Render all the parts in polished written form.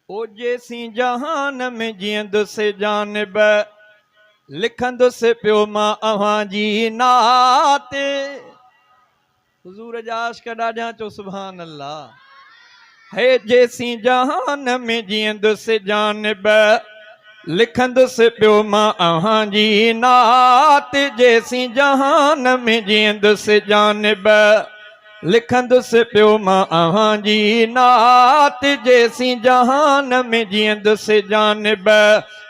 ओ जेसी जहान में जींदुसि जानब लिखंदुसि पियो मां अव्हां जी नात। हुज़ूर जा आशिक़ ॾाढा चो सुभान अल्लाह। हे जेसी जहान में जींदुसि जानब लिखंदुसि पियो मां अव्हां जी नात। जेसी जहान में जींदुसि जानब लिखंदुसि पियो मां अव्हां जी नात। जेसी जहान में जींदुसि जानब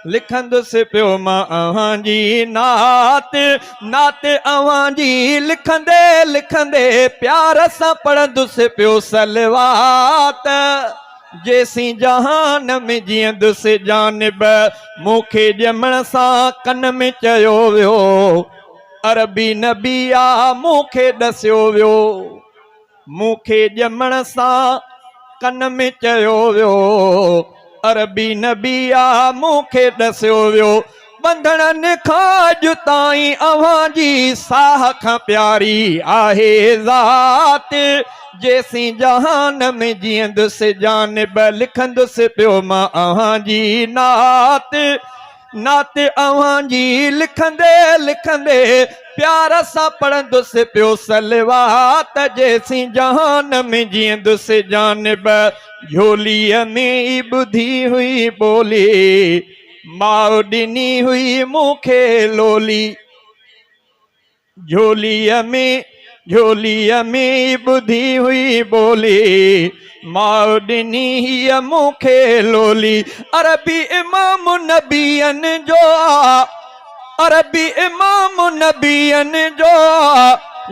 लिखंदुसि पियो मां अव्हां जी नात। नात अव्हां जी लिखंदे लिखंदे प्यार सां पढ़ंदुसि पियो सलवात। जेसी जहान में जींदुसि जानब मूंखे ॼमण सां कन में चयो वियो अरबी नबी आ मूंखे ॾसियो वियो। मूंखे ॼमण सां कन में चयो वियो अरबी नबी आ मूंखे ॾसियो वियो। बंधणनि खां अॼु ताईं अव्हां जी साह खां प्यारी आहे ज़ात। जेसी जहान में जींदुसि जानब लिखंदुसि पियो मां अव्हां जी नात। नात अव्हां जी लिखंदे लिखंदे प्यार सां पढ़ंदुसि पियो सलवात। जेसी जहान में जींदुसि जानब झोलीअ में ई ॿुधी हुई ॿोली माउ ॾिनी हुई मूंखे लोली। झोलीअ में ई ॿुधी हुई ॿोली माउ ॾिनी हीअ मूंखे लोली। अरबी इमाम नबियनि जो अरबी इमाम नबियनि जो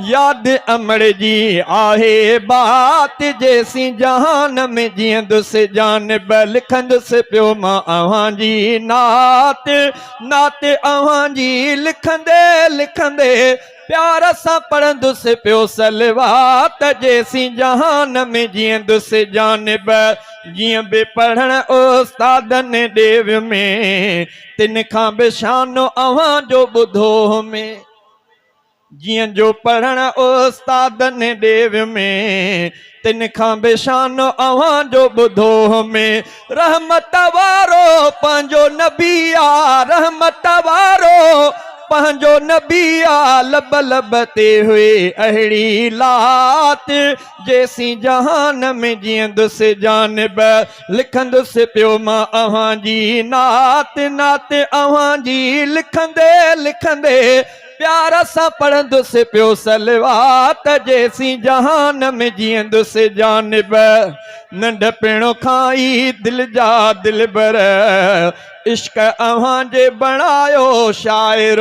याद अमड़ जी आहे बात। जेसी जहान में जींदुसि जानब लिखंदुसि पियो मां अव्हां जी नात। नात अव्हां जी लिखंदे लिखंदे प्यार सां पढ़ंदुसि पियो सलवात। जेसी जहान में जींदुसि जानब जीअं बि पढ़ण उस्तादनि ॾेव में तिन खां बि शानो अव्हां जो ॿुधो में। जीअं जो पढ़ण उस्तादनि ॾेव में तिन खां बि शानो अव्हां जो ॿुधो में। रहमत वारो पंहिंजो नबी आ रहमत वारो पंहिंजो नबी आ लब लब ते हुई अहिड़ी लात। जेसी जहान में जींदुसि जानब लिखंदुसि पियो मां अव्हां जी नात। नात अव्हां जी लिखंदे लिखंदे प्यार सां पढ़ंदुसि पियो सलवात। जेसी जहान में जींदुसि जानब नंढपिणो खां ई दिल जा दिलबर इश्क अव्हां जे बणायो शाइर।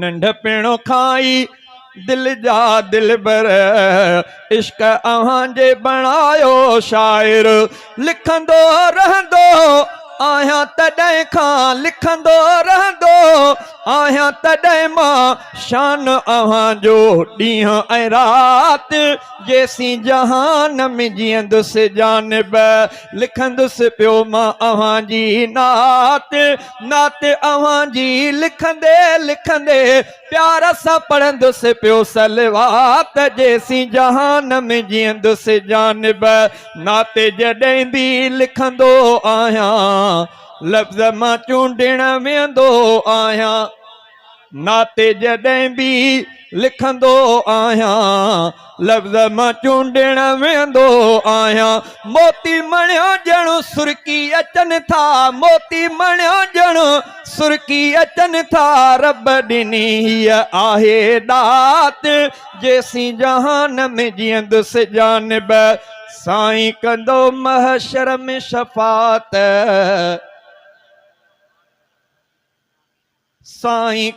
नंढपिणो खां ई दिल जा दिलबर इश्क अव्हां जे बणायो शाइर। लिखंदो रहंदो आहियां तॾहिं खां लिखंदो रहंदो आहियां तॾहिं मां शान अव्हां जो ॾींहं ऐं राति। जेसी जहान में जींदुसि जानब लिखंदुसि पियो मां अव्हां जी नात। नात अव्हां जी लिखंदे लिखंदे प्यार सां पढ़ंदुसि पियो सलवात। जेसी जहान में जींदुसि जानब नात जॾहिं बि लिखंदो आहियां लफ़्ज़ मां चूंडण वेंदो आहियां। नात जॾहिं बि लिखंदो आहियां लफ़्ज़ मां चूंडण वेंदो आहियां। मोती मणियो ॼणु सुर्की अचनि था मोती मणियो ॼणु सुर्की अचनि था रब ॾिनी हीअ आहे दात। जेसी जहान में जींदुसि जानब साईं कंदो महशर में शफ़ात। साईं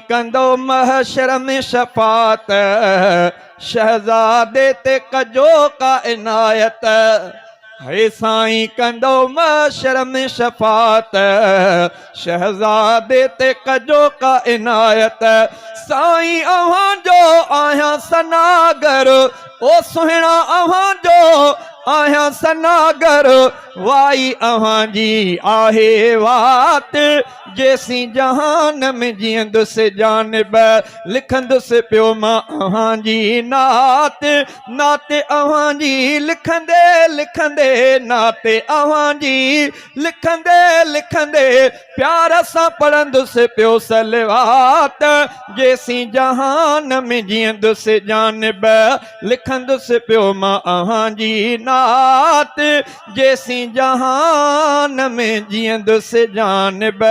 कंदो महशर में शफ़ात। शहज़ादे ते कजो का इनायत। हे साईं कंदो महशर में शफ़ात। शहज़ादे ते कजो का इनायत। साईं अव्हां जो आहियां सनागर ओ सुहिणा अव्हां जो आहियां सनागर वाई अव्हां जी आहे वात। जेसी जहान में जींदुस जानब लिखंदुस पियो मां अहां जी नात नात अहां जी लिखंदे लिखंदे नात अहां जी लिखंदे लिखंदे प्यार सां पढ़ंदुस पियो सलवात जेसी जहान में जींदुस जानब लिखंदुस पियो मां अहां जी नात जेसी जहान में जींदुस जानब